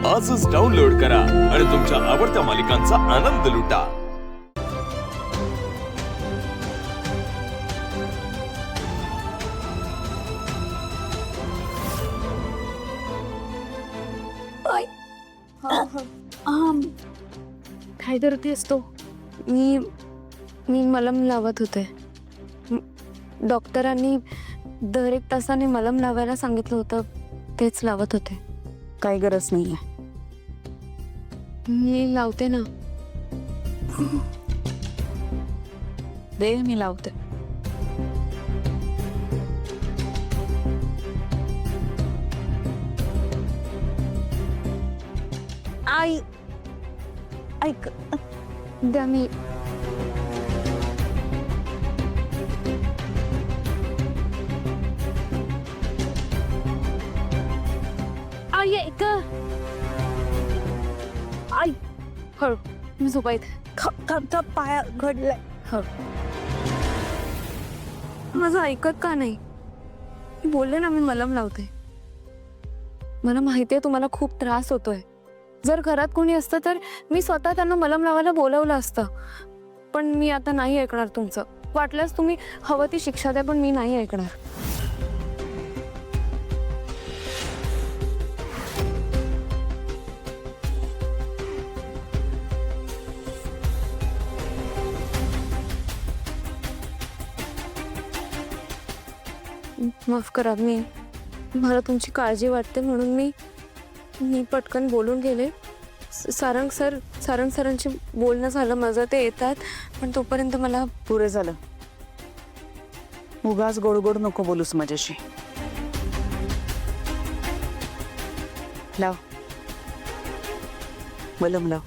आजच डाउनलोड करा आणि तुमच्या आवडत्या मालिकांचा आनंद लुटा। काय करतेस तो? मी मलम लावत होते। डॉक्टरांनी दर 1 तासाने मलम लावायला सांगितलं होतं, तेच लावत होते। काही गरज नाहीये, मी लावते ना। दे मी लावते। आई ऐक, द्या मी। आई ऐक, आई हळू, मी झोपायत। पाया घडलाय। माझं ऐकत का नाही? मी बोलले ना, मी मलम लावते। मला माहितीये तुम्हाला खूप त्रास होतोय। जर घरात कोणी असतं तर मी स्वतः त्यांना मलम लावायला बोलवलं असतं, पण मी आता नाही ऐकणार तुमचं। वाटल्यास तुम्ही हवं ती शिक्षा द्या, पण मी नाही ऐकणार। माफ करा, मला तुमची काळजी वाटते म्हणून मी पटकन बोलून गेले। सारंग सरांची बोलणं झालं माझं, ते येतात, पण तोपर्यंत मला पुरे झालं। उगाच गोड गोड नको बोलूस माझ्याशी। लाव मलम लाव।